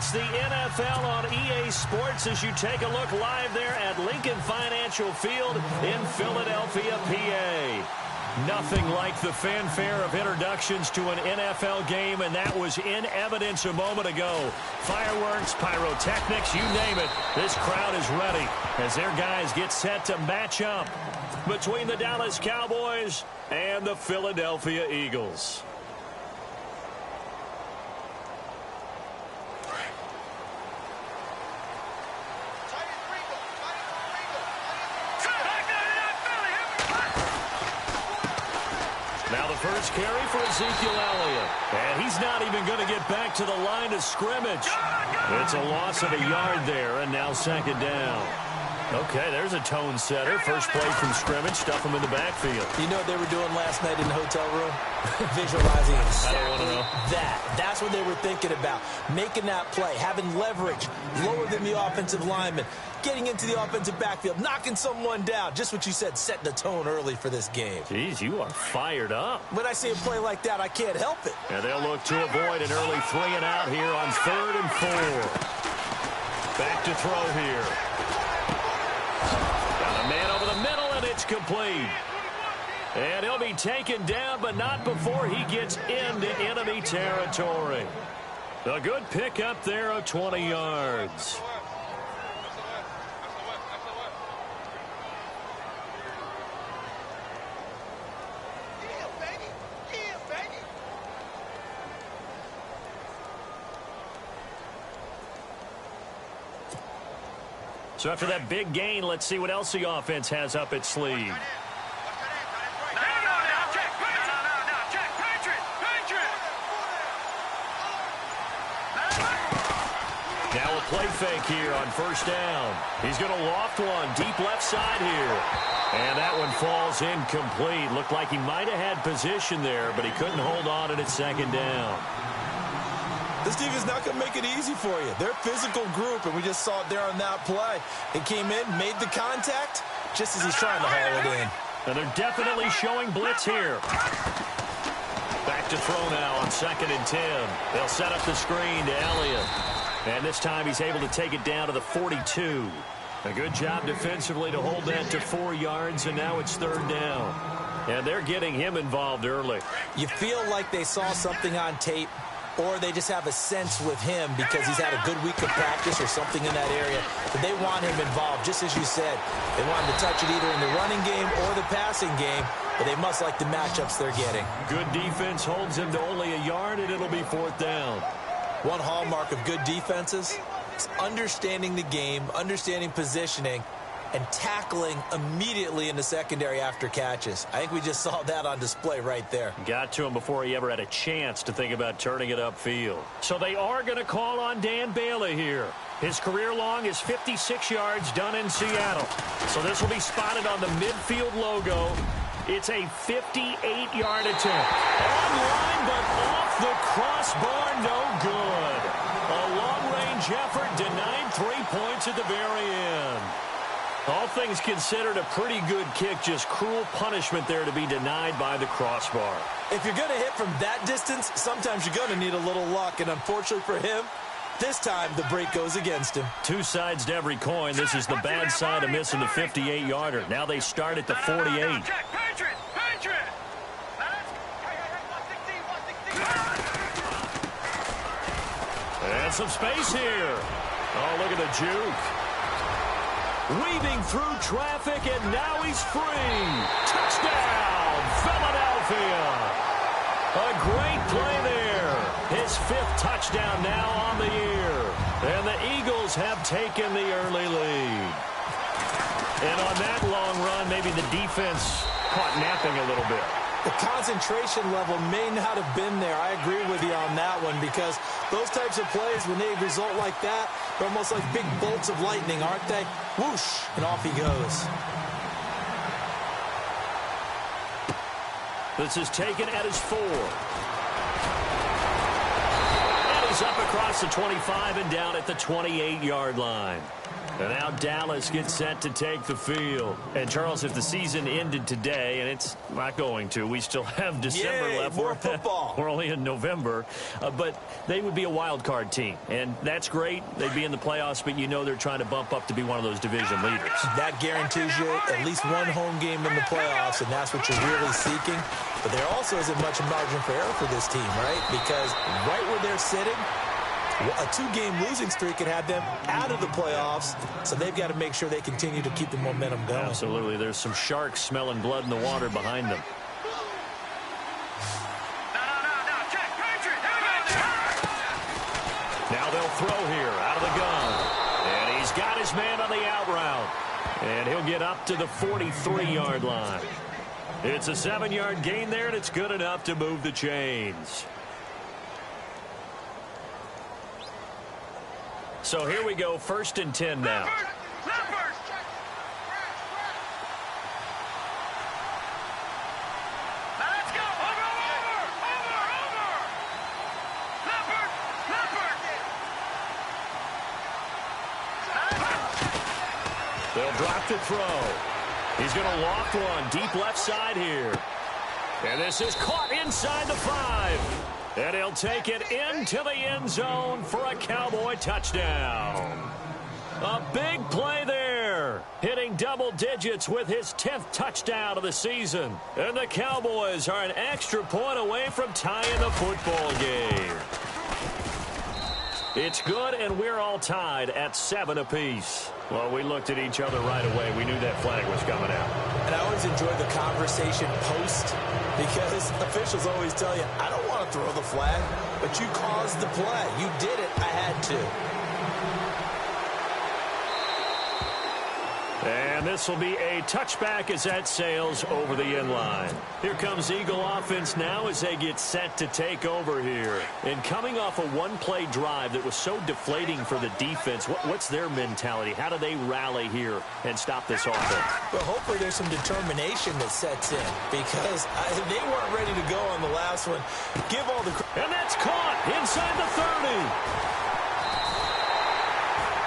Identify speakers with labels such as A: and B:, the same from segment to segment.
A: It's the NFL on EA Sports as you take a look live there at Lincoln Financial Field in Philadelphia, PA. Nothing like the fanfare of introductions to an NFL game, and that was in evidence a moment ago. Fireworks, pyrotechnics, you name it. This crowd is ready as their guys get set to match up between the Dallas Cowboys and the Philadelphia Eagles. Now the first carry for Ezekiel Elliott. And he's not even going to get back to the line of scrimmage. It's a loss of a yard there, and now second down. Okay, there's a tone setter. First play from scrimmage, stuff him in the backfield.
B: You know what they were doing last night in the hotel room? Visualizing exactly
A: I don't want to know.
B: that. That's what they were thinking about. Making that play, having leverage, lower than the offensive lineman, getting into the offensive backfield, knocking someone down. Just what you said, setting the tone early for this game.
A: Jeez, you are fired up.
B: When I see a play like that, I can't help it.
A: And they'll look to avoid an early 3 and out here on 3rd and 4. Back to throw here. Got a man over the middle, and it's complete. And he'll be taken down, but not before he gets into enemy territory. A good pickup there of 20 yards. So after that big gain, let's see what else the offense has up its sleeve. Now a play fake here on first down. He's going to loft one deep left side here. And that one falls incomplete. Looked like he might have had position there, but he couldn't hold on at its second down.
B: This team is not going to make it easy for you. They're a physical group, and we just saw it there on that play. It came in, made the contact, just as he's trying to haul it in.
A: And they're definitely showing blitz here. Back to throw now on 2nd and 10. They'll set up the screen to Elliott. And this time he's able to take it down to the 42. A good job defensively to hold that to 4 yards, and now it's 3rd down. And they're getting him involved early.
B: You feel like they saw something on tape, or they just have a sense with him because he's had a good week of practice or something in that area. But they want him involved, just as you said. They want him to touch it either in the running game or the passing game, but they must like the matchups they're getting.
A: Good defense holds him to only a yard, and it'll be 4th down.
B: One hallmark of good defenses is understanding the game, understanding positioning, and tackling immediately in the secondary after catches. I think we just saw that on display right there.
A: Got to him before he ever had a chance to think about turning it upfield. So they are going to call on Dan Bailey here. His career long is 56 yards done in Seattle. So this will be spotted on the midfield logo. It's a 58-yard attempt. Online, but off the crossbar, no good. A long-range effort denied 3 points at the very end. All things considered, a pretty good kick, just cruel punishment there to be denied by the crossbar.
B: If you're going to hit from that distance, sometimes you're going to need a little luck, and unfortunately for him, this time the break goes against him.
A: Two sides to every coin. This is the bad side of missing the 58-yarder. Now they start at the 48. And some space here. Oh, look at the juke. Weaving through traffic, and now he's free. Touchdown, Philadelphia. A great play there. His 5th touchdown now on the year. And the Eagles have taken the early lead. And on that long run, maybe the defense caught napping a little bit.
B: The concentration level may not have been there. I agree with you on that one because those types of plays, when they result like that, they're almost like big bolts of lightning, aren't they? Whoosh, and off he goes.
A: This is taken at his 4. And he's up across the 25 and down at the 28-yard line. And now Dallas gets set to take the field. And, Charles, if the season ended today, and it's not going to, we still have December left.
B: More football.
A: We're only in November. But they would be a wild card team. And that's great. They'd be in the playoffs, but you know they're trying to bump up to be one of those division leaders.
B: That guarantees you at least one home game in the playoffs, and that's what you're really seeking. But there also isn't much margin for error for this team, right? Because right where they're sitting, a two-game losing streak could have them out of the playoffs, so they've got to make sure they continue to keep the momentum going.
A: Absolutely. There's some sharks smelling blood in the water behind them. Now they'll throw here out of the gun. And he's got his man on the out route. And he'll get up to the 43-yard line. It's a 7-yard gain there, and it's good enough to move the chains. So here we go, 1st and 10 now. They'll drop to throw. He's going to loft one deep left side here. And this is caught inside the 5. And he'll take it into the end zone for a Cowboy touchdown. A big play there. Hitting double digits with his 10th touchdown of the season. And the Cowboys are an extra point away from tying the football game. It's good, and we're all tied at 7 apiece. Well, we looked at each other right away. We knew that flag was coming out.
B: And I always enjoy the conversation post, because officials always tell you, I don't want to throw the flag, but you caused the play. You did it. I had to.
A: And this will be a touchback as that sails over the end line. Here comes Eagle offense now as they get set to take over here. And coming off a one-play drive that was so deflating for the defense, what's their mentality? How do they rally here and stop this offense?
B: Well, hopefully there's some determination that sets in, because they weren't ready to go on the last one. Give all the credit.
A: And that's caught inside the 30.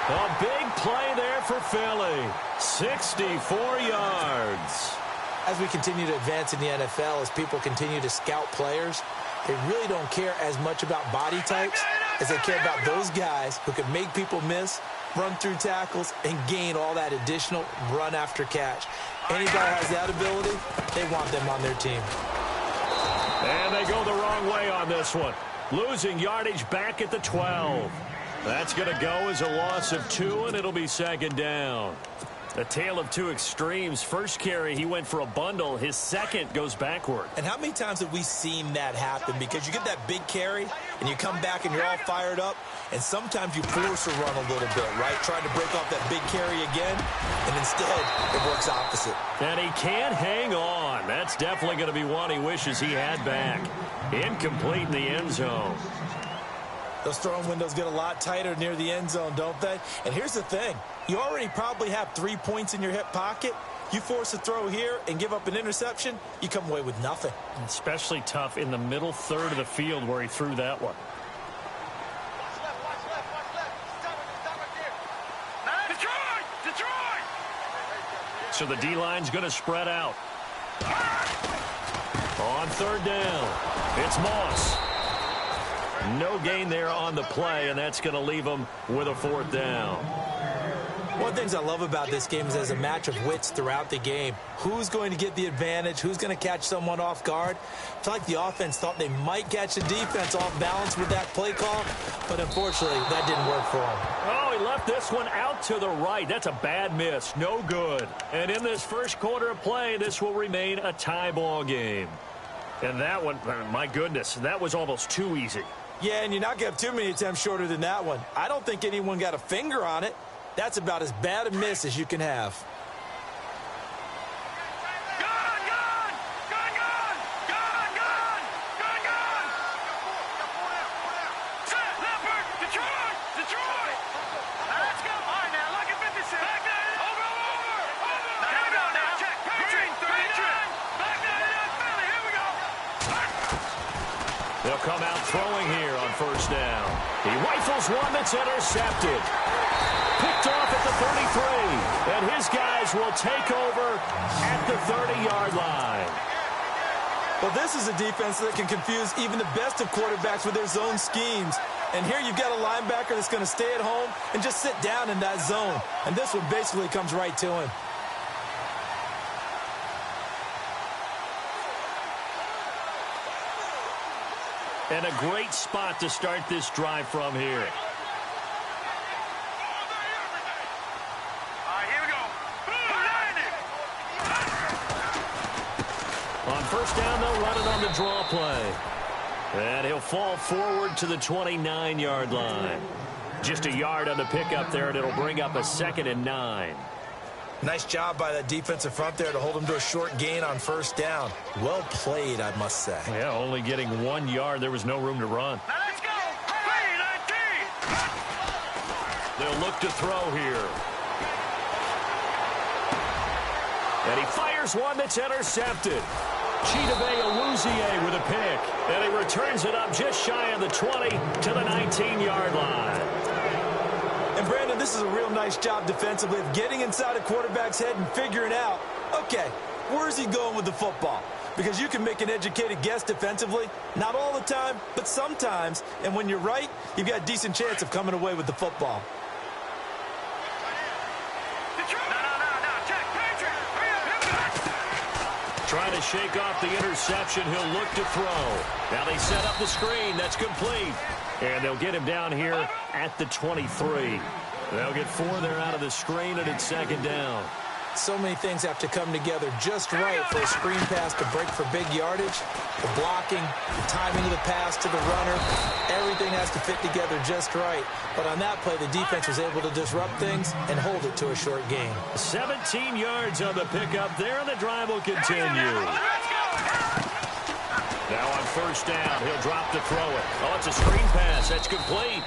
A: A big play there for Philly. 64 yards.
B: As we continue to advance in the NFL, as people continue to scout players, they really don't care as much about body types as they care about those guys who can make people miss, run through tackles, and gain all that additional run after catch. Any guy has that ability, they want them on their team.
A: And they go the wrong way on this one. Losing yardage back at the 12. That's going to go as a loss of 2, and it'll be 2nd down. A tale of two extremes. First carry, he went for a bundle. His second goes backward.
B: And how many times have we seen that happen? Because you get that big carry, and you come back and you're all fired up, and sometimes you force a run a little bit, right? Trying to break off that big carry again, and instead it works opposite.
A: And he can't hang on. That's definitely going to be one he wishes he had back. Incomplete in the end zone.
B: Those throwing windows get a lot tighter near the end zone, don't they? And here's the thing. You already probably have 3 points in your hip pocket. You force a throw here and give up an interception, you come away with nothing.
A: Especially tough in the middle third of the field where he threw that one. So the D-line's going to spread out. On 3rd down, it's Moss. No gain there on the play, and that's going to leave them with a 4th down.
B: One of the things I love about this game is there's a match of wits throughout the game. Who's going to get the advantage? Who's going to catch someone off guard? I feel like the offense thought they might catch the defense off balance with that play call, but unfortunately, that didn't work for them.
A: Oh, he left this one out to the right. That's a bad miss. No good. And in this first quarter of play, this will remain a tie ball game. And that one, my goodness, that was almost too easy.
B: Yeah, and you're not going to have too many attempts shorter than that one. I don't think anyone got a finger on it. That's about as bad a miss as you can have.
A: They'll come out throwing here on 1st down. He rifles one that's intercepted. Picked off at the 33. And his guys will take over at the 30-yard line.
B: Well, this is a defense that can confuse even the best of quarterbacks with their zone schemes. And here you've got a linebacker that's going to stay at home and just sit down in that zone. And this one basically comes right to him.
A: And a great spot to start this drive from here. On first down, they'll run it on the draw play. And he'll fall forward to the 29-yard line. Just a yard on the pickup there, and it'll bring up a 2nd and 9.
B: Nice job by that defensive front there to hold him to a short gain on first down. Well played, I must say.
A: Yeah, only getting 1 yard. There was no room to run.
C: Let's go.
A: They'll look to throw here. And he fires one that's intercepted. Chidobe Awuzie with a pick. And he returns it up just shy of the 20 to the 19-yard line.
B: And, Brandon, this is a real nice job defensively of getting inside a quarterback's head and figuring out, okay, where's he going with the football? Because you can make an educated guess defensively. Not all the time, but sometimes. And when you're right, you've got a decent chance of coming away with the football.
A: Trying to shake off the interception. He'll look to throw. Now they set up the screen. That's complete. And they'll get him down here at the 23. They'll get 4 there out of the screen, and it's 2nd down.
B: So many things have to come together just right for a screen pass to break for big yardage. The blocking, the timing of the pass to the runner, everything has to fit together just right. But on that play, the defense was able to disrupt things and hold it to a short gain.
A: 17 yards on the pickup there, and the drive will continue. Now on first down, he'll drop to throw it. Oh, it's a screen pass. That's complete.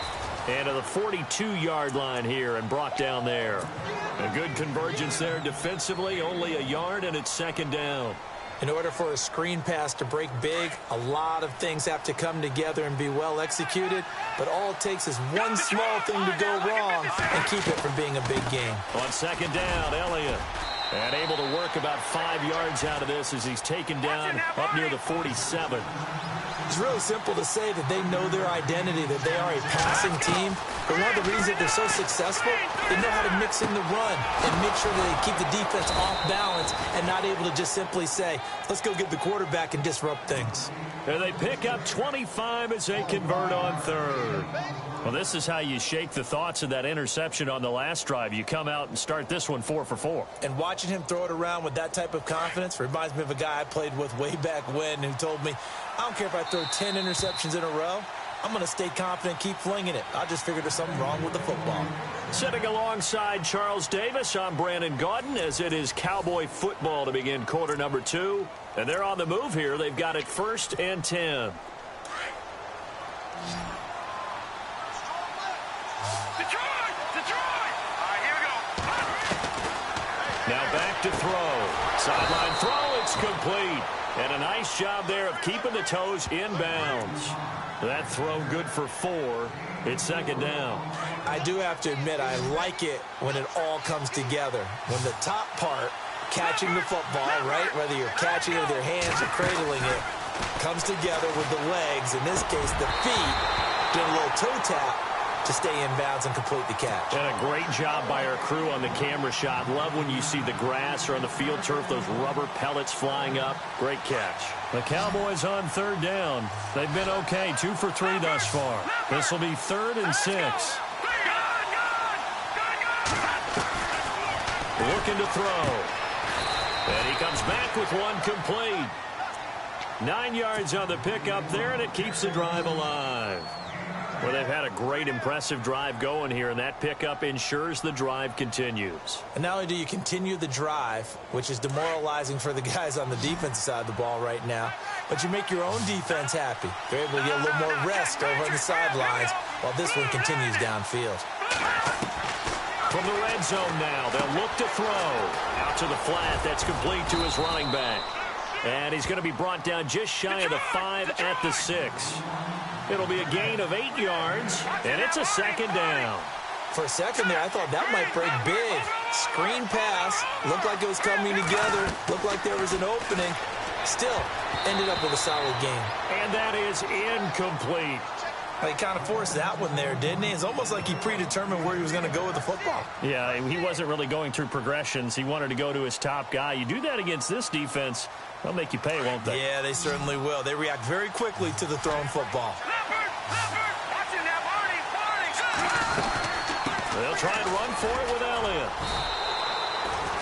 A: And to the 42-yard line here and brought down there. A good convergence there defensively, only a yard, and it's 2nd down.
B: In order for a screen pass to break big, a lot of things have to come together and be well executed. But all it takes is one small thing to go wrong and keep it from being a big game.
A: On 2nd down, Elliott. And able to work about 5 yards out of this as he's taken down up near the 47.
B: It's really simple to say that they know their identity, that they are a passing team. But one of the reasons that they're so successful, they know how to mix in the run and make sure that they keep the defense off balance and not able to just simply say, let's go get the quarterback and disrupt things.
A: And they pick up 25 as they convert on 3rd. Well, this is how you shake the thoughts of that interception on the last drive. You come out and start this one 4 for 4.
B: And watching him throw it around with that type of confidence reminds me of a guy I played with way back when who told me, I don't care if I throw 10 interceptions in a row. I'm going to stay confident, keep flinging it. I just figured there's something wrong with the football.
A: Sitting alongside Charles Davis, I'm Brandon Gaudin, as it is Cowboy football to begin quarter number 2. And they're on the move here. They've got it 1st and 10. Now back to throw. Sideline throw, it's complete. And a nice job there of keeping the toes inbounds. That throw good for 4. It's 2nd down.
B: I do have to admit, I like it when it all comes together. When the top part, catching the football, right, whether you're catching it with your hands or cradling it, comes together with the legs, in this case the feet, doing a little toe tap to stay in bounds and complete the catch.
A: And a great job by our crew on the camera shot. Love when you see the grass or on the field turf, those rubber pellets flying up. Great catch. The Cowboys on 3rd down. They've been okay, 2 for 3 thus far. This will be 3rd and 6. Looking to throw. And he comes back with one complete. 9 yards on the pickup there, and it keeps the drive alive. Well, they've had a great, impressive drive going here, and that pickup ensures the drive continues.
B: And not only do you continue the drive, which is demoralizing for the guys on the defensive side of the ball right now, but you make your own defense happy. They're able to get a little more rest over on the sidelines while this one continues downfield.
A: From the red zone now, they'll look to throw. Out to the flat, that's complete to his running back. And he's going to be brought down just shy of the 5 at the 6. It'll be a gain of 8 yards, and it's a 2nd down.
B: For a second there, I thought that might break big. Screen pass. Looked like it was coming together. Looked like there was an opening. Still, ended up with a solid game.
A: And that is incomplete.
B: He kind of forced that one there, didn't he? It's almost like he predetermined where he was going to go with the football.
A: Yeah, he wasn't really going through progressions. He wanted to go to his top guy. You do that against this defense, they'll make you pay, won't they?
B: Yeah, they certainly will. They react very quickly to the thrown football.
A: They'll try and run for it with Elliott.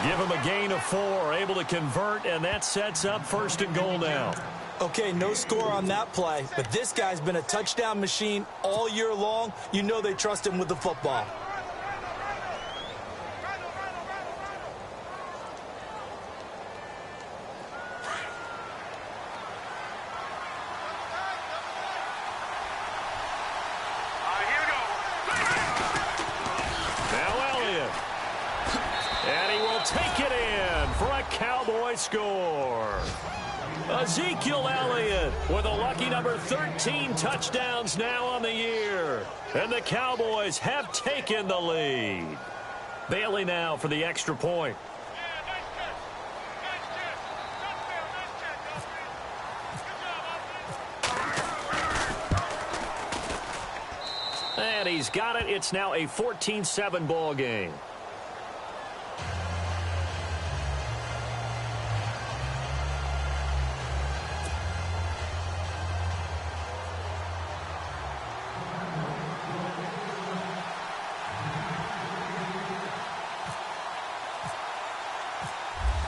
A: Give him a gain of 4, able to convert, and that sets up 1st and goal now.
B: Okay, no score on that play, but this guy's been a touchdown machine all year long. You know they trust him with the football.
A: Score. Ezekiel Elliott with a lucky number 13 touchdowns now on the year. And the Cowboys have taken the lead. Bailey now for the extra point. And he's got it. It's now a 14-7 ball game.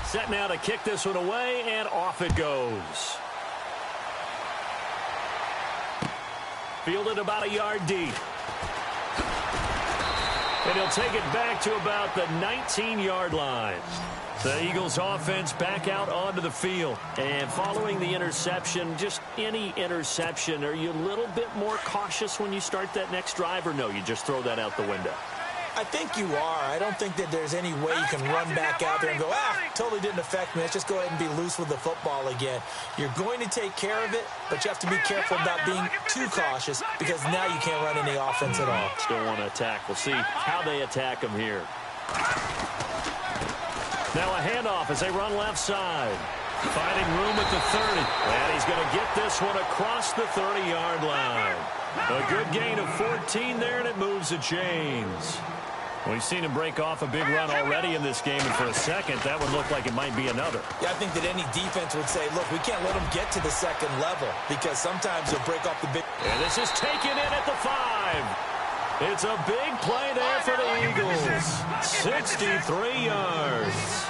A: Set now to kick this one away, and off it goes. Fielded about a yard deep. And he'll take it back to about the 19-yard line. The Eagles offense back out onto the field. And following the interception, just any interception, are you a little bit more cautious when you start that next drive, or no, you just throw that out the window?
B: I think you are. I don't think that there's any way you can run back out there and go, totally didn't affect me. Let's just go ahead and be loose with the football again. You're going to take care of it, but you have to be careful about being too cautious because now you can't run any offense at all.
A: Still want to attack. We'll see how they attack him here. Now a handoff as they run left side. Finding room at the 30. And he's going to get this one across the 30-yard line. A good gain of 14 there, and it moves the chains. We've seen him break off a big run already in this game, and for a second, that would look like it might be another.
B: Yeah, I think that any defense would say, look, we can't let him get to the second level because sometimes he'll break off the big.
A: And this is taken in at the 5. It's a big play there for the Eagles. 63 yards.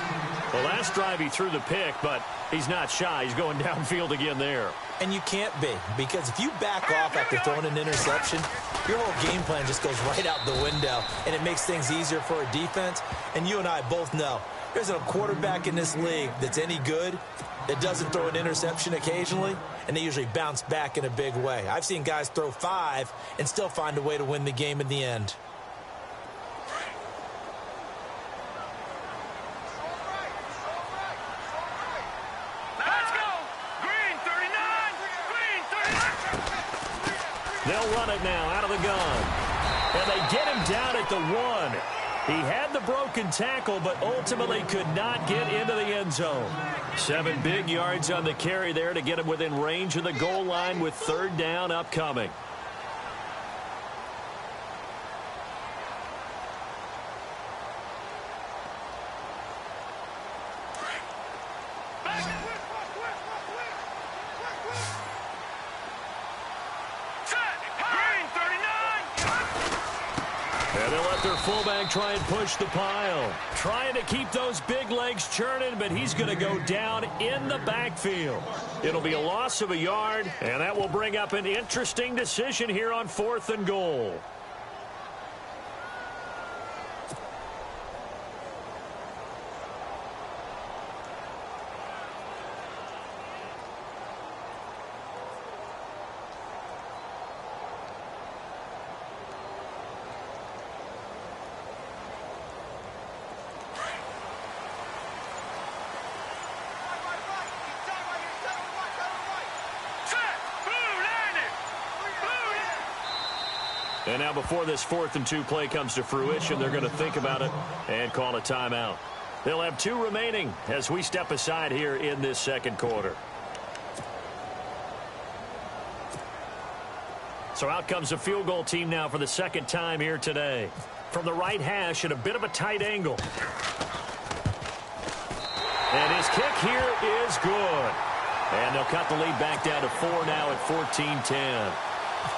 A: The last drive he threw the pick, but he's not shy. He's going downfield again there.
B: And you can't be, because if you back off after throwing an interception, your whole game plan just goes right out the window, and it makes things easier for a defense. And you and I both know there's a quarterback in this league that's any good that doesn't throw an interception occasionally, and they usually bounce back in a big way. I've seen guys throw 5 and still find a way to win the game in the end.
A: They'll run it now out of the gun. And they get him down at the 1. He had the broken tackle, but ultimately could not get into the end zone. 7 big yards on the carry there to get him within range of the goal line with 3rd down upcoming. Fullback try and push the pile. Trying to keep those big legs churning, but he's going to go down in the backfield. It'll be a loss of a yard, and that will bring up an interesting decision here on 4th and goal. And now before this 4th and 2 play comes to fruition, they're going to think about it and call a timeout. They'll have 2 remaining as we step aside here in this second quarter. So out comes a field goal team now for the second time here today. From the right hash at a bit of a tight angle. And his kick here is good. And they'll cut the lead back down to 4 now at 14-10.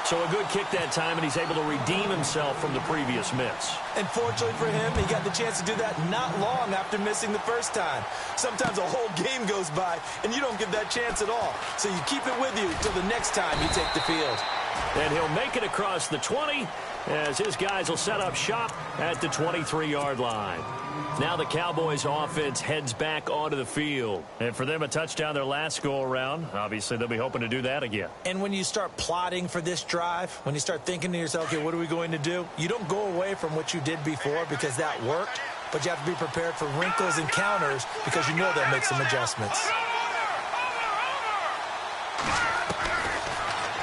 A: So a good kick that time, and he's able to redeem himself from the previous miss.
B: And fortunately for him, he got the chance to do that not long after missing the first time. Sometimes a whole game goes by, and you don't get that chance at all. So you keep it with you until the next time you take the field.
A: And he'll make it across the 20 as his guys will set up shop at the 23-yard line. Now the Cowboys offense heads back onto the field. And for them, a touchdown their last go-around. Obviously, they'll be hoping to do that again.
B: And when you start plotting for this drive, when you start thinking to yourself, okay, what are we going to do? You don't go away from what you did before because that worked, but you have to be prepared for wrinkles and counters because you know they'll make some adjustments.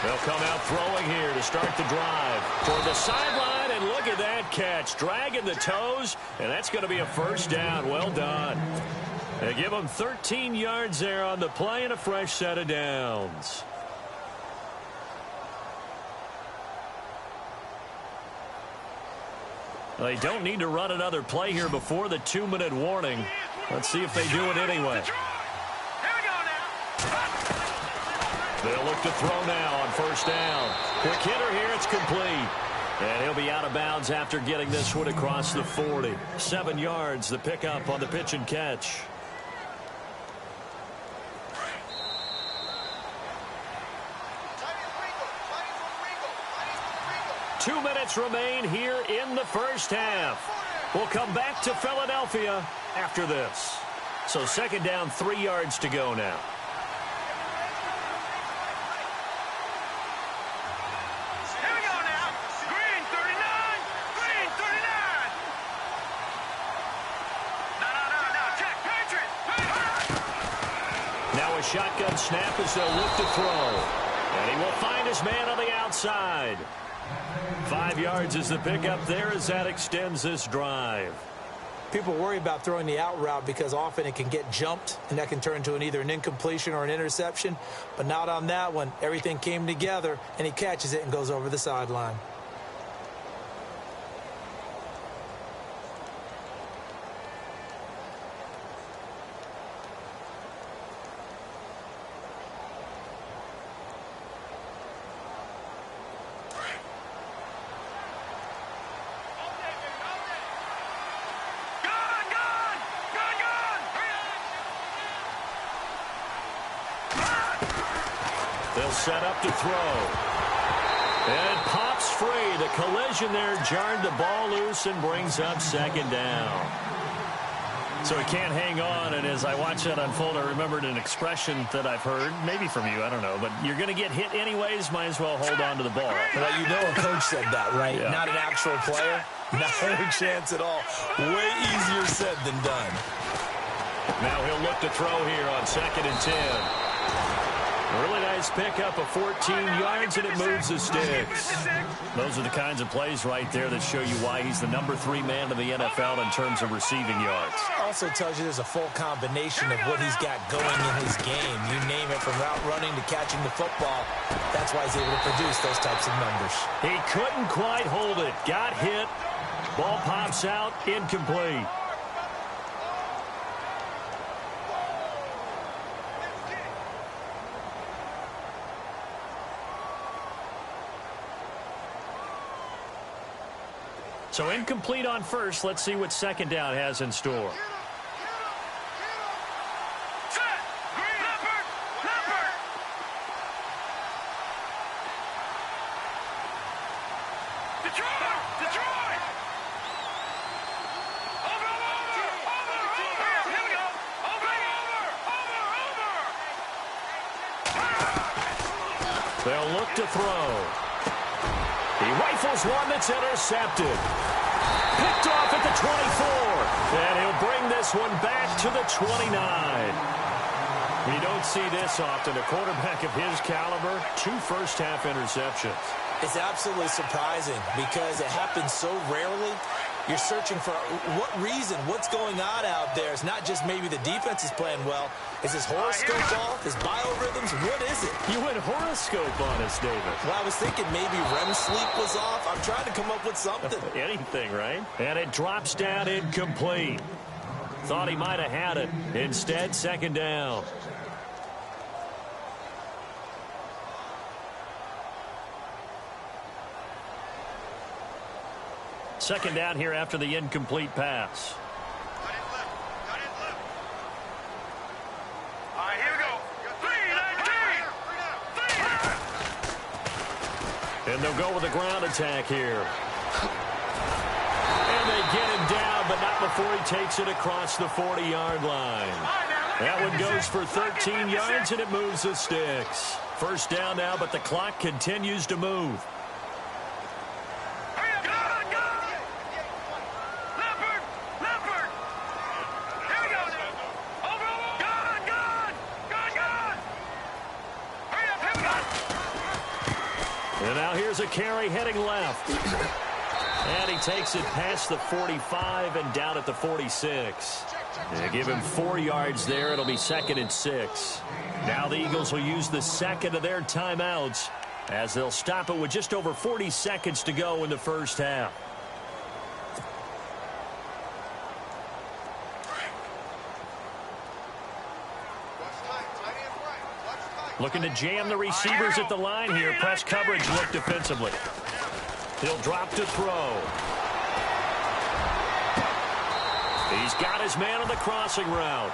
A: They'll come out throwing here to start the drive. Toward the sideline, and look at that catch. Dragging the toes, and that's going to be a first down. Well done. They give them 13 yards there on the play and a fresh set of downs. They don't need to run another play here before the 2-minute warning. Let's see if they do it anyway. They'll look to throw now on first down. Quick hitter here, it's complete. And he'll be out of bounds after getting this one across the 40. 7 yards, the pickup on the pitch and catch. Two minutes remain here in the first half. We'll come back to Philadelphia after this. So second down, 3 yards to go now. Now a shotgun snap as they'll look to throw. And he will find his man on the outside. 5 yards is the pickup there as that extends this drive.
B: People worry about throwing the out route because often it can get jumped, and that can turn into either an incompletion or an interception. But not on that one. Everything came together, and he catches it and goes over the sideline.
A: They'll set up to throw. And it pops free. The collision there jarred the ball loose and brings up second down. So he can't hang on, and as I watch that unfold, I remembered an expression that I've heard, maybe from you, I don't know, but you're going to get hit anyways, might as well hold on to the ball.
B: Well, you know a coach said that, right? Yeah. Not an actual player. Not a chance at all. Way easier said than done.
A: Now he'll look to throw here on 2nd and 10. A really nice pickup of 14 yards, and it moves the sticks. Those are the kinds of plays right there that show you why he's the number 3 man in the NFL in terms of receiving yards.
B: Also tells you there's a full combination of what he's got going in his game. You name it, from route running to catching the football. That's why he's able to produce those types of numbers.
A: He couldn't quite hold it. Got hit. Ball pops out. Incomplete. So incomplete on first. Let's see what second down has in store. They'll look to throw. He rifles one that's intercepted. Picked off at the 24. And he'll bring this one back to the 29. You don't see this often. A quarterback of his caliber, 2 first-half interceptions.
B: It's absolutely surprising because it happens so rarely. You're searching for what reason, what's going on out there. It's not just maybe the defense is playing well. Is this horoscope off? Is biorhythms? What is it?
A: You went horoscope on us, David.
B: Well, I was thinking maybe REM sleep was off. I'm trying to come up with something.
A: Anything, right? And it drops down incomplete. Thought he might have had it. Instead, second down. Second down here after the incomplete pass.
C: All right, here we go. 3-19.
A: And they'll go with a ground attack here. And they get him down, but not before he takes it across the 40-yard line. That one goes for 13 yards, and it moves the sticks. First down now, but the clock continues to move. And now here's a carry heading left. And he takes it past the 45 and down at the 46. They give him 4 yards there. It'll be 2nd and 6. Now the Eagles will use the second of their timeouts as they'll stop it with just over 40 seconds to go in the first half. Looking to jam the receivers at the line here. Press coverage look defensively. He'll drop to throw. He's got his man on the crossing route.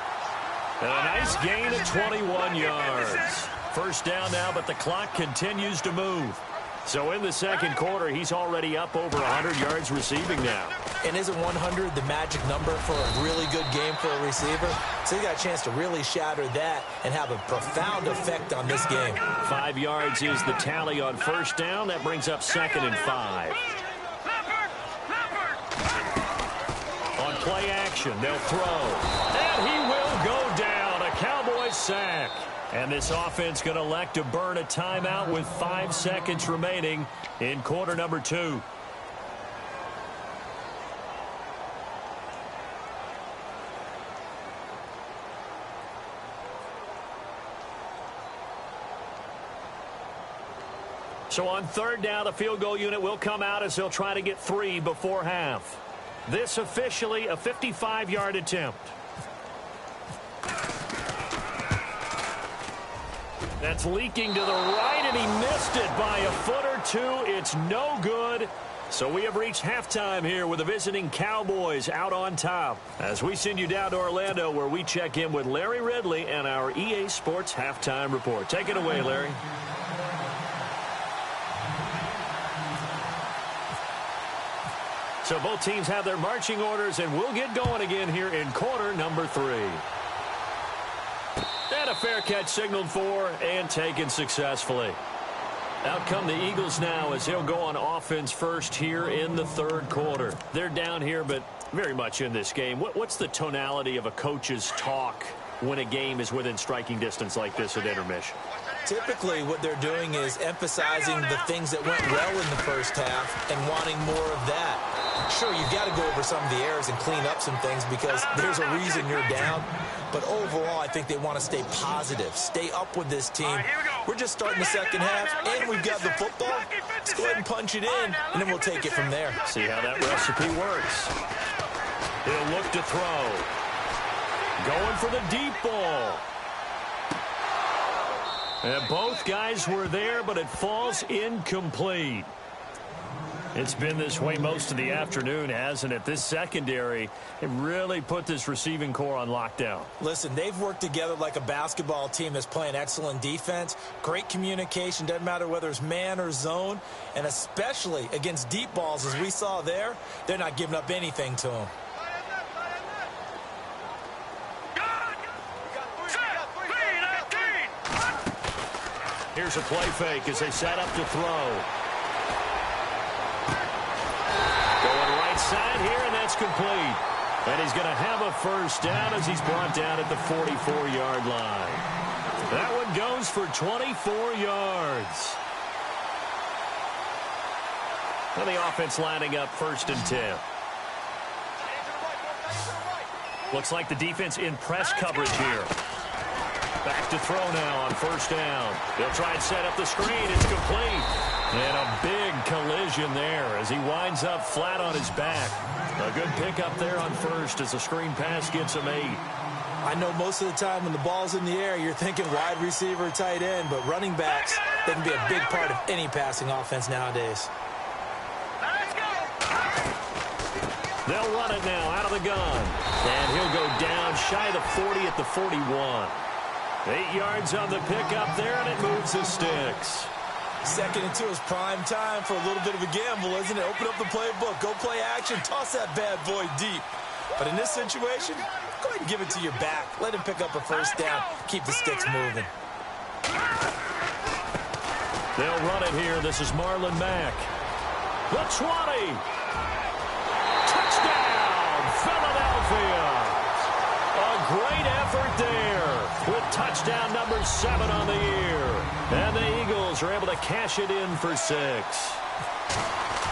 A: And a nice gain of 21 yards. First down now, but the clock continues to move. So in the second quarter, he's already up over 100 yards receiving now.
B: And isn't 100 the magic number for a really good game for a receiver? So he got a chance to really shatter that and have a profound effect on this game.
A: 5 yards is the tally on first down. That brings up 2nd and 5. On play action, they'll throw. And he will go down. A Cowboys sack. And this offense going to elect to burn a timeout with 5 seconds remaining in quarter number 2. So on third down, the field goal unit will come out as they'll try to get 3 before half. This officially a 55-yard attempt. That's leaking to the right, and he missed it by a foot or two. It's no good. So we have reached halftime here with the visiting Cowboys out on top. As we send you down to Orlando, where we check in with Larry Ridley and our EA Sports Halftime Report. Take it away, Larry. So both teams have their marching orders, and we'll get going again here in quarter number 3. And a fair catch signaled for and taken successfully. Out come the Eagles now as they'll go on offense first here in the third quarter. They're down here, but very much in this game. What's the tonality of a coach's talk when a game is within striking distance like this at intermission?
B: Typically, what they're doing is emphasizing the things that went well in the first half and wanting more of that. Sure, you've got to go over some of the errors and clean up some things because there's a reason you're down. But overall, I think they want to stay positive, stay up with this team. We're just starting the second half, and we've got the football. Let's go ahead and punch it in, and then we'll take it from there.
A: See how that recipe works. He'll look to throw. Going for the deep ball. And both guys were there, but it falls incomplete. It's been this way most of the afternoon, hasn't it? This secondary, it really put this receiving core on lockdown.
B: Listen, they've worked together like a basketball team that's playing excellent defense. Great communication, doesn't matter whether it's man or zone. And especially against deep balls, as we saw there, they're not giving up anything to them.
A: Here's a play fake as they set up to throw. Going right side here, and that's complete. And he's going to have a first down as he's brought down at the 44-yard line. That one goes for 24 yards. And the offense lining up 1st and 10. Looks like the defense in press coverage here. Back to throw now on 1st down. They'll try and set up the screen. It's complete. And a big collision there as he winds up flat on his back. A good pickup there on 1st as the screen pass gets him 8.
B: I know most of the time when the ball's in the air, you're thinking wide receiver, tight end, but running backs, they can be a big part of any passing offense nowadays.
A: They'll run it now out of the gun. And he'll go down shy of the 40 at the 41. 8 yards on the pickup there, and it moves the sticks.
B: 2nd and 2 is prime time for a little bit of a gamble, isn't it? Open up the playbook, go play action, toss that bad boy deep. But in this situation, go ahead and give it to your back. Let him pick up a 1st down, keep the sticks moving.
A: They'll run it here. This is Marlon Mack. The 20. Touchdown, Philadelphia. A great effort there with touchdown number 7 on the year. And the Eagles are able to cash it in for 6.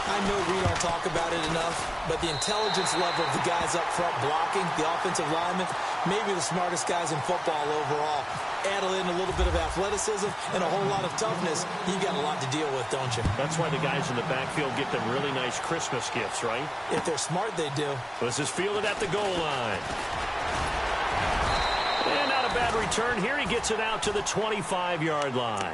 B: I know we don't talk about it enough, but the intelligence level of the guys up front blocking, the offensive linemen, maybe the smartest guys in football overall. Add in a little bit of athleticism and a whole lot of toughness, you've got a lot to deal with, don't you?
A: That's why the guys in the backfield get them really nice Christmas gifts, right?
B: If they're smart, they do.
A: This is fielded at the goal line. And not a bad return here. He gets it out to the 25-yard line.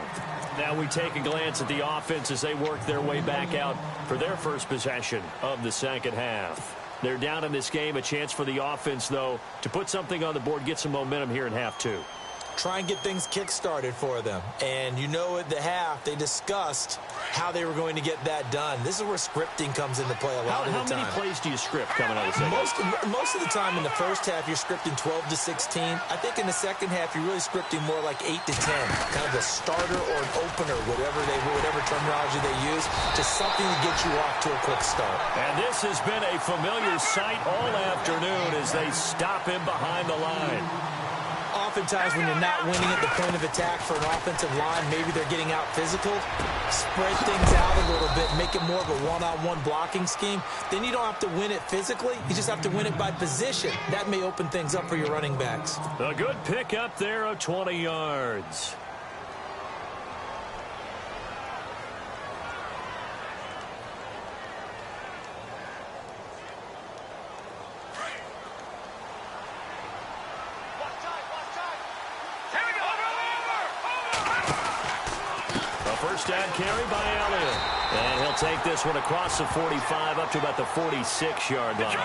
A: Now we take a glance at the offense as they work their way back out for their first possession of the 2nd half. They're down in this game. A chance for the offense, though, to put something on the board, get some momentum here in half 2.
B: Try and get things kick-started for them. And you know at the half, they discussed how they were going to get that done. This is where scripting comes into play a lot of the time.
A: How many plays do you script coming out of the second?
B: Most of the time in the first half, you're scripting 12 to 16. I think in the second half, you're really scripting more like 8 to 10. Kind of a starter or an opener, whatever terminology they use, just something to get you off to a quick start.
A: And this has been a familiar sight all afternoon as they stop him behind the line.
B: Oftentimes when you're not winning at the point of attack for an offensive line, maybe they're getting out physical, spread things out a little bit, make it more of a one-on-one blocking scheme. Then you don't have to win it physically. You just have to win it by position. That may open things up for your running backs.
A: A good pickup there of 20 yards. First down carry by Elliott. And he'll take this one across the 45 up to about the 46-yard line.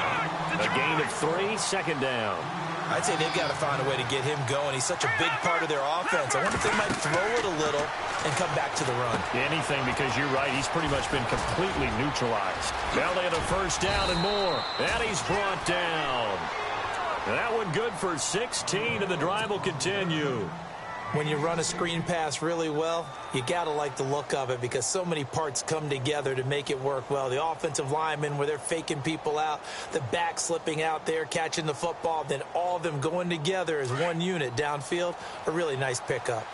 A: A gain of 3, 2nd down.
B: I'd say they've got to find a way to get him going. He's such a big part of their offense. I wonder if they might throw it a little and come back to the run.
A: Anything, because you're right. He's pretty much been completely neutralized. Elliott a 1st down and more. And he's brought down. And that one good for 16, and the drive will continue.
B: When you run a screen pass really well, you got to like the look of it because so many parts come together to make it work well. The offensive linemen, where they're faking people out, the back slipping out there, catching the football, then all of them going together as one unit downfield, a really nice pickup.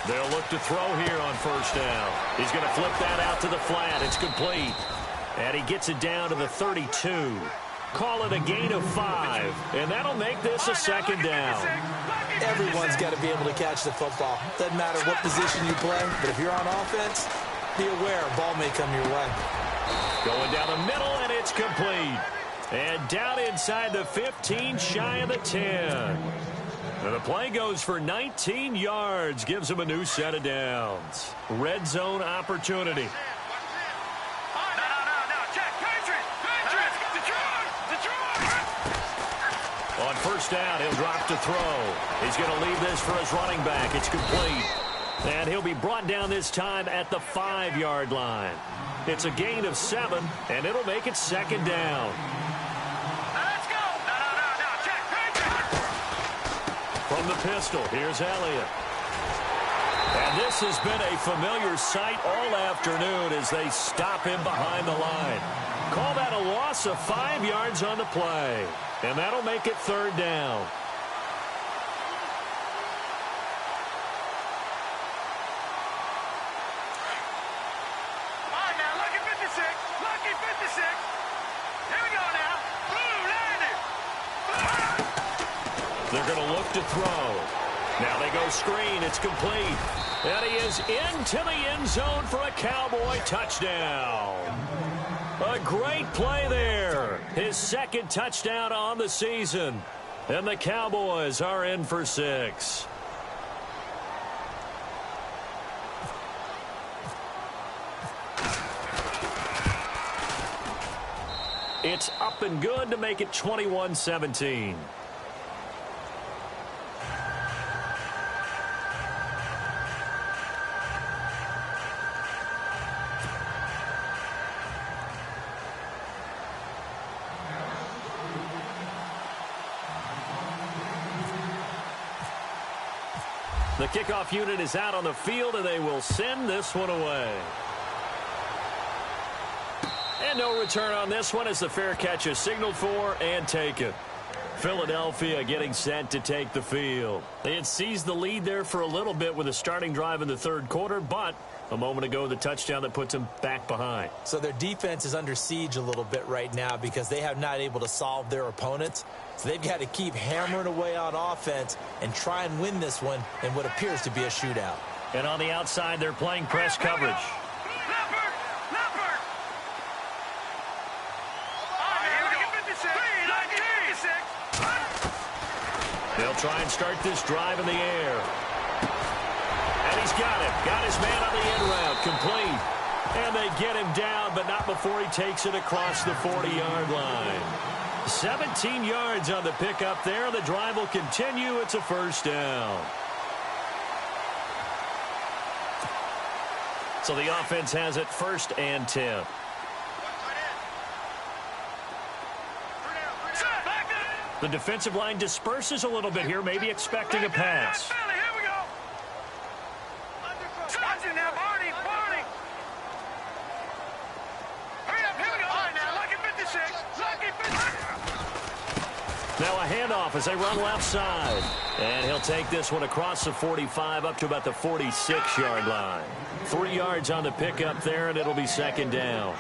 A: They'll look to throw here on 1st down. He's going to flip that out to the flat. It's complete. And he gets it down to the 32. Call it a gain of 5, and that'll make this a 2nd down.
B: Everyone's got to be able to catch the football. Doesn't matter what position you play, but if you're on offense, be aware a ball may come your way.
A: Going down the middle, and it's complete. And down inside the 15, shy of the 10. And the play goes for 19 yards, gives him a new set of downs. Red zone opportunity. On 1st down, he'll drop to throw. He's going to leave this for his running back. It's complete. And he'll be brought down this time at the 5-yard line. It's a gain of 7, and it'll make it 2nd down.
C: Let's go. Check.
A: From the pistol, here's Elliott. And this has been a familiar sight all afternoon as they stop him behind the line. Call that a loss of 5 yards on the play. And that'll make it 3rd down. They're going to look to throw. Now they go screen. It's complete. And he is into the end zone for a Cowboy touchdown. A great play there. His second touchdown on the season. And the Cowboys are in for 6. It's up and good to make it 21-17. The kickoff unit is out on the field, and they will send this one away. And no return on this one as the fair catch is signaled for and taken. Philadelphia getting set to take the field. They had seized the lead there for a little bit with a starting drive in the third quarter, but a moment ago the touchdown that puts them back behind.
B: So their defense is under siege a little bit right now because they have not able to solve their opponents. So they've got to keep hammering away on offense and try and win this one in what appears to be a shootout.
A: And on the outside, they're playing press coverage. They'll try and start this drive in the air. And he's got him. Got his man on the end route. Complete. And they get him down, but not before he takes it across the 40-yard line. 17 yards on the pickup there. The drive will continue. It's a first down. So the offense has it 1st and 10. The defensive line disperses a little bit here, maybe expecting a pass.
C: Here we go. Watch it now, Barney. Hurry up, here we go. All right, now, lucky 56. Lucky 56.
A: Now a handoff as they run left side. And he'll take this one across the 45 up to about the 46-yard line. 3 yards on the pickup there, and it'll be 2nd down.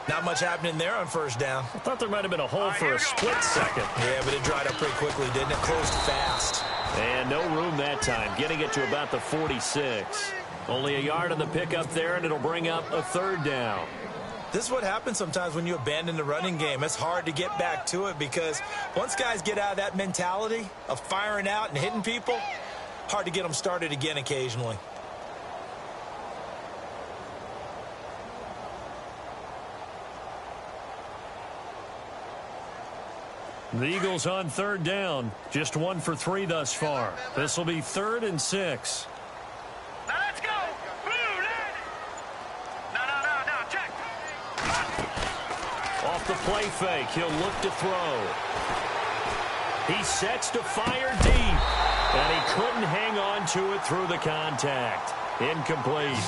B: Not much happening there on first down.
A: I thought there might have been a hole for a split second.
B: Yeah, but it dried up pretty quickly, didn't it? Closed fast.
A: And no room that time, getting it to about the 46. Only a yard on the pickup there, and it'll bring up a 3rd down.
B: This is what happens sometimes when you abandon the running game. It's hard to get back to it because once guys get out of that mentality of firing out and hitting people, hard to get them started again occasionally.
A: The Eagles on 3rd down. Just 1 for 3 thus far. This will be 3rd and 6.
C: Now let's go. No, check.
A: Off the play fake, he'll look to throw. He sets to fire deep. And he couldn't hang on to it through the contact. Incomplete.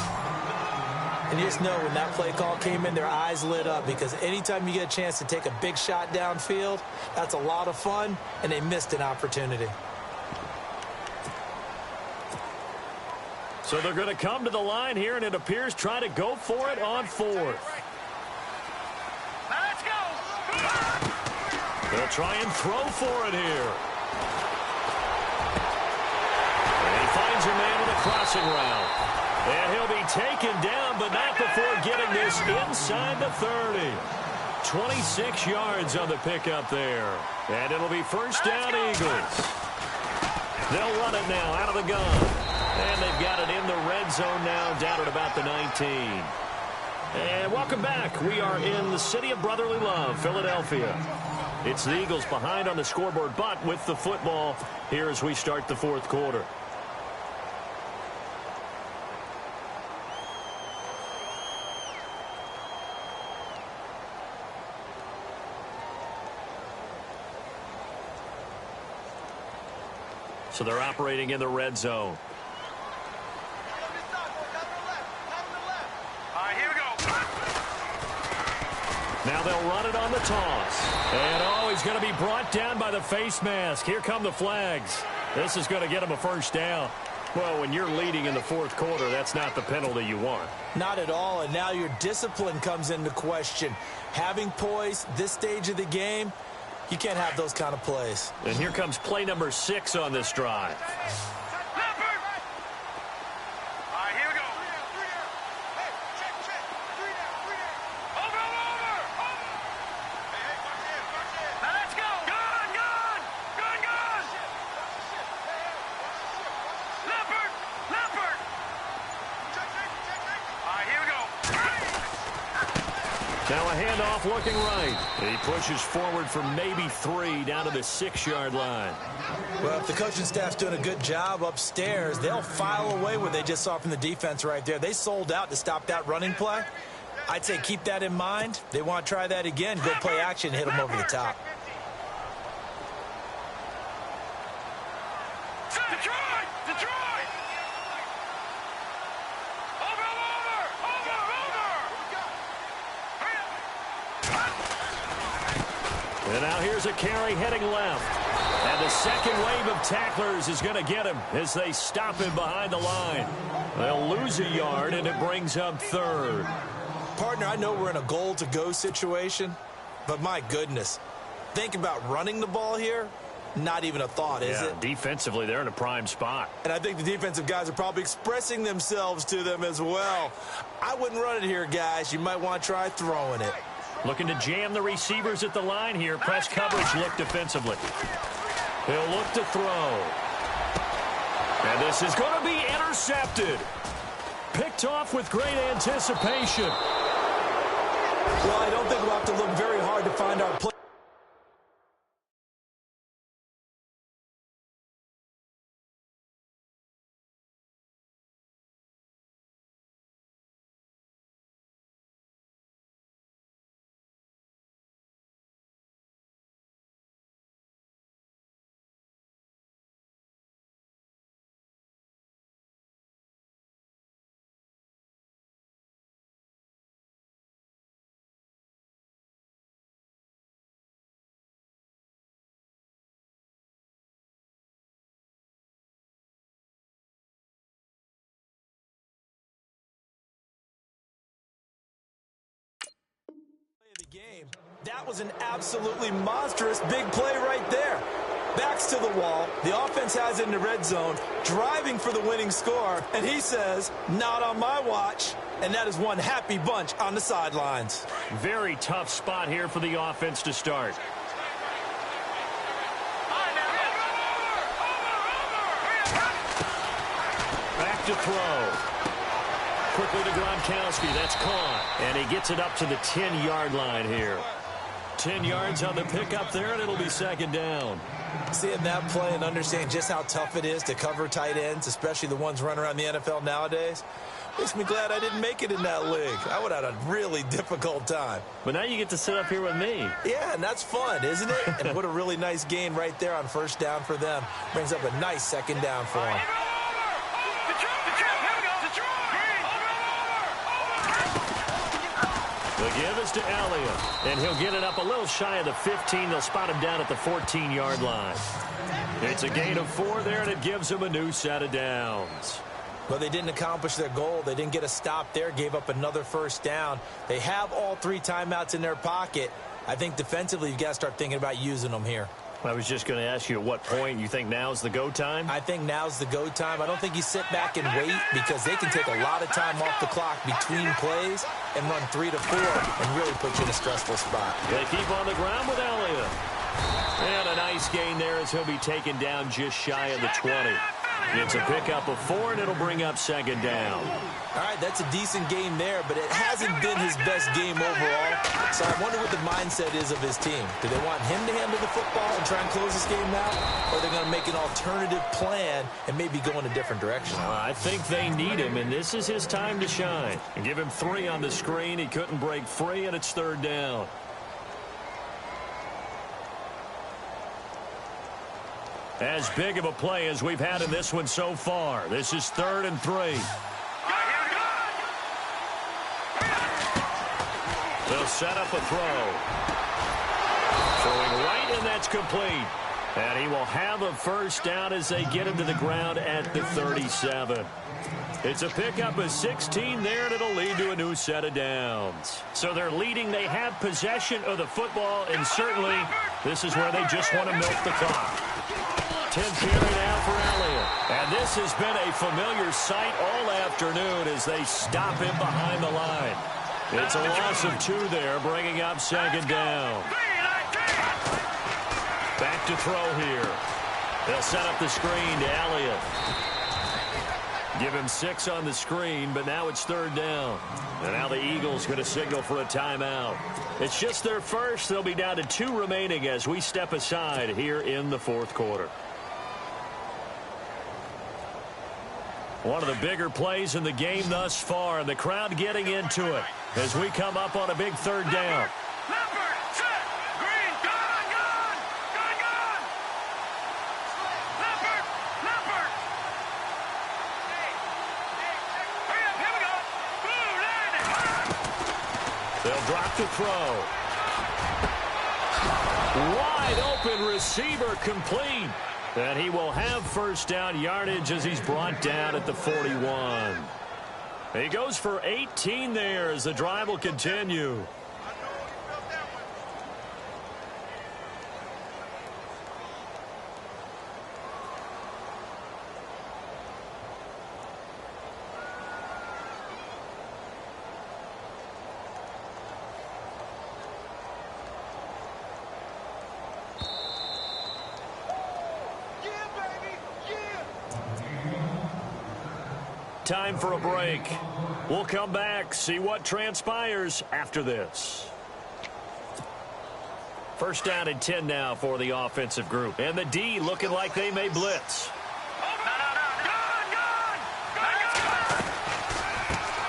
B: And you just know when that play call came in, their eyes lit up because anytime you get a chance to take a big shot downfield, that's a lot of fun, and they missed an opportunity.
A: So they're going to come to the line here, and it appears try to go for it on 4th.
C: Now let's go.
A: They'll try and throw for it here. And he finds a man on the crossing route. And he'll be taken down, but not before getting this inside the 30. 26 yards on the pickup there. And it'll be 1st down, Eagles. They'll run it now out of the gun. And they've got it in the red zone now, down at about the 19. And welcome back. We are in the city of brotherly love, Philadelphia. It's the Eagles behind on the scoreboard, but with the football here as we start the 4th quarter. So they're operating in the red zone.
C: All right, here we go.
A: Now they'll run it on the toss. And, he's going to be brought down by the face mask. Here come the flags. This is going to get him a 1st down. Well, when you're leading in the 4th quarter, that's not the penalty you want.
B: Not at all, and now your discipline comes into question. Having poise this stage of the game, You can't have those kind of plays.
A: And here comes play number 6 on this drive.
C: Now
A: a handoff looking right. He pushes forward for maybe 3 down to the 6-yard line.
B: Well, if the coaching staff's doing a good job upstairs, they'll file away what they just saw from the defense right there. They sold out to stop that running play. I'd say keep that in mind. They want to try that again. Go play action, hit them over the top.
A: And now here's a carry heading left. And the second wave of tacklers is going to get him as they stop him behind the line. They'll lose a yard, and it brings up 3rd.
B: Partner, I know we're in a goal-to-go situation, but my goodness, think about running the ball here. Not even a thought, is it?
A: Defensively, they're in a prime spot.
B: And I think the defensive guys are probably expressing themselves to them as well. I wouldn't run it here, guys. You might want to try throwing it.
A: Looking to jam the receivers at the line here. Press coverage look defensively. He'll look to throw. And this is going to be intercepted. Picked off with great anticipation.
B: Well, I don't think we'll have to look very hard to find our play. The game. That was an absolutely monstrous big play right there. Backs to the wall. The offense has it in the red zone, driving for the winning score. And he says, not on my watch. And that is one happy bunch on the sidelines.
A: Very tough spot here for the offense to start. Back to throw. Quickly to Gronkowski. That's caught. And he gets it up to the 10-yard line here. 10 yards on the pickup there, and it'll be 2nd down.
B: Seeing that play and understanding just how tough it is to cover tight ends, especially the ones running around the NFL nowadays, makes me glad I didn't make it in that league. I would have had a really difficult time.
A: But now you get to sit up here with me.
B: Yeah, and that's fun, isn't it? And what a really nice gain right there on 1st down for them. Brings up a nice 2nd down for them.
A: The give is to Elliott, and he'll get it up a little shy of the 15. They'll spot him down at the 14-yard line. It's a gain of 4 there, and it gives him a new set of downs.
B: Well, they didn't accomplish their goal. They didn't get a stop there, gave up another 1st down. They have all 3 timeouts in their pocket. I think defensively you've got to start thinking about using them here.
A: I was just going to ask you at what point you think now's the go time?
B: I think now's the go time. I don't think you sit back and wait because they can take a lot of time off the clock between plays and run 3 to 4 and really put you in a stressful spot.
A: They keep on the ground with Elliott. And a nice gain there as he'll be taken down just shy of the 20. It's a pickup of 4, and it'll bring up 2nd down.
B: All right, that's a decent game there, but it hasn't been his best game overall. So I wonder what the mindset is of his team. Do they want him to handle the football and try and close this game out? Or are they going to make an alternative plan and maybe go in a different direction?
A: I think they need him, and this is his time to shine. And give him 3 on the screen. He couldn't break free, and it's 3rd down. As big of a play as we've had in this one so far. This is 3rd and 3. They'll set up a throw. Throwing right, and that's complete. And he will have a 1st down as they get him to the ground at the 37. It's a pickup of 16 there, and it'll lead to a new set of downs. So they're leading. They have possession of the football, and certainly This is where they just want to milk the clock. 10th carry now for Elliott. And this has been a familiar sight all afternoon as they stop him behind the line. It's a loss of 2 there, bringing up second down. Back to throw here. They'll set up the screen to Elliott. Give him 6 on the screen, but now it's 3rd down. And now the Eagles going to signal for a timeout. It's just their first. They'll be down to 2 remaining as we step aside here in the 4th quarter. One of the bigger plays in the game thus far, and the crowd getting into it as we come up on a big 3rd down. They'll drop to throw. Wide open receiver complete. And he will have first down yardage as he's brought down at the 41. He goes for 18 there as the drive will continue. Time for a break. We'll come back, see what transpires after this. First down and 10 now for the offensive group. And the D looking like they may blitz.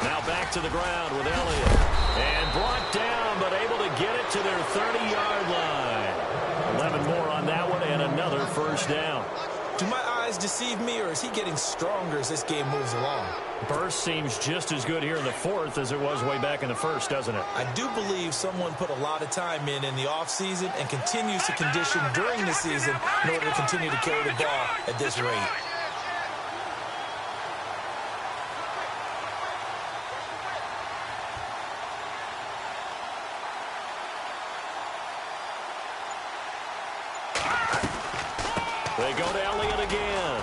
A: Now back to the ground with Elliott. And brought down, but able to get it to their 30-yard line. 11 more on that one and another first down.
B: Do my eyes deceive me, or is he getting stronger as this game moves along?
A: Burst seems just as good here in the 4th as it was way back in the 1st, doesn't it?
B: I do believe someone put a lot of time in the offseason and continues to condition during the season in order to continue to carry the ball at this rate.
A: They go to Elliott again.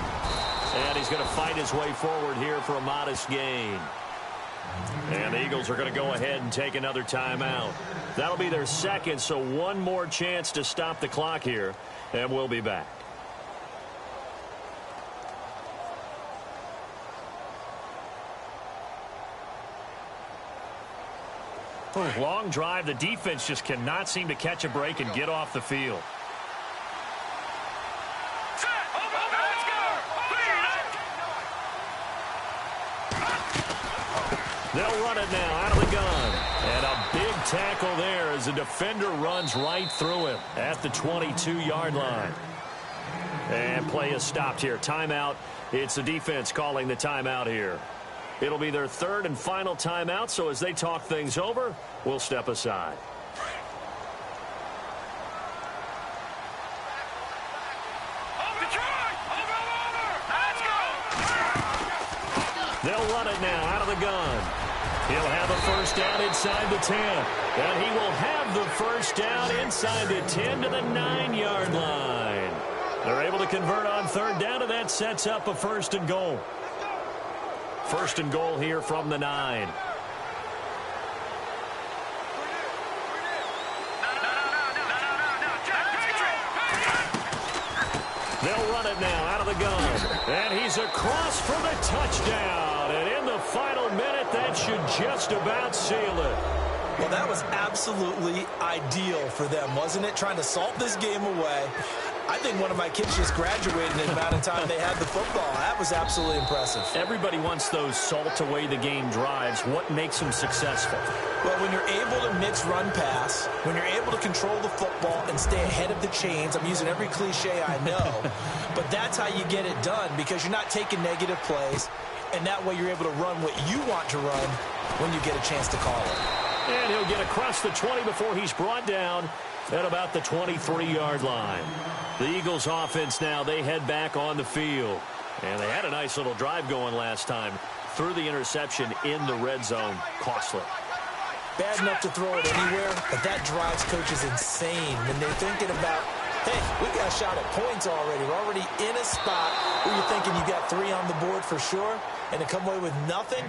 A: And he's going to fight his way forward here for a modest gain. And the Eagles are going to go ahead and take another timeout. That'll be their 2nd, so one more chance to stop the clock here. And we'll be back. Long drive. The defense just cannot seem to catch a break and get off the field. They'll run it now out of the gun. And a big tackle there as the defender runs right through him at the 22-yard line. And play is stopped here. Timeout. It's the defense calling the timeout here. It'll be their 3rd and final timeout, so as they talk things over, we'll step aside. They'll run it now out of the gun. He'll have a first down inside the 10. And he will have the first down inside the 10 to the 9-yard line. They're able to convert on 3rd down, and that sets up a 1st and goal. 1st and goal here from the 9. They'll run it now out of the gun. And he's across for the touchdown. And in the final minute, that should just about seal it.
B: Well, that was absolutely ideal for them, wasn't it? Trying to salt this game away. I think one of my kids just graduated in the amount of time they had the football. That was absolutely impressive.
A: Everybody wants those salt away the game drives. What makes them successful?
B: Well, when you're able to mix run-pass, when you're able to control the football and stay ahead of the chains, I'm using every cliche I know, but that's how you get it done because you're not taking negative plays, and that way you're able to run what you want to run when you get a chance to call it.
A: And he'll get across the 20 before he's brought down at about the 23-yard line. The Eagles offense now, they head back on the field. And they had a nice little drive going last time. Through the interception in the red zone. Costly.
B: bad enough to throw it anywhere, but that drives coaches insane when they're thinking about, hey, we got a shot at points already. We're already in a spot where you're thinking you got 3 on the board for sure, and to come away with nothing,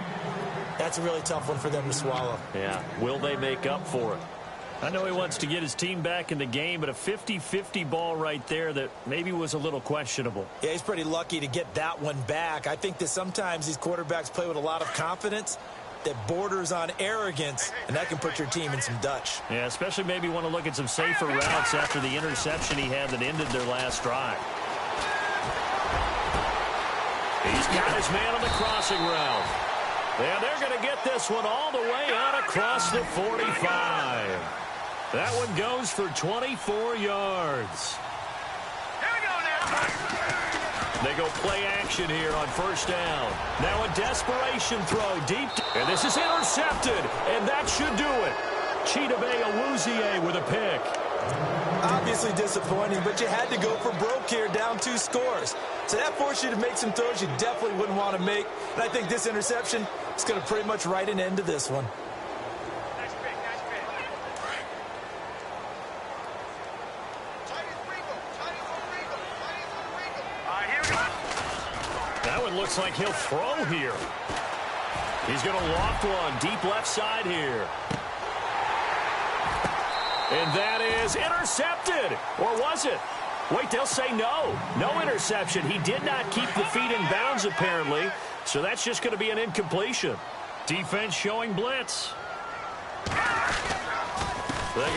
B: that's a really tough one for them to swallow.
A: Yeah, will they make up for it? I know he wants to get his team back in the game, but a 50-50 ball right there that maybe was a little questionable.
B: Yeah, he's pretty lucky to get that one back. I think that sometimes these quarterbacks play with a lot of confidence that borders on arrogance, and that can put your team in some Dutch.
A: Yeah, especially maybe want to look at some safer routes after the interception he had that ended their last drive. He's got his man on the crossing route. And they're going to get this one all the way out across the 45. That one goes for 24 yards.
C: Here we go now.
A: They go play action here on first down. Now a desperation throw deep. And this is intercepted. And that should do it. Chidobe Awuzie with a pick.
B: Obviously disappointing, but you had to go for broke here, down 2 scores. So that forced you to make some throws you definitely wouldn't want to make. And I think this interception is going to pretty much write an end to this one.
C: Nice pick, nice pick. All right, here we go.
A: That one looks like he'll throw here. He's going to loft one deep left side here. And that is intercepted. Or was it? Wait, they'll say no. No interception. He did not keep the feet in bounds, apparently. So that's just going to be an incompletion. Defense showing blitz. They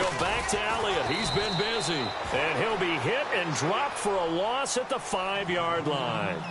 A: go back to Elliott. He's been busy. And he'll be hit and dropped for a loss at the 5-yard line.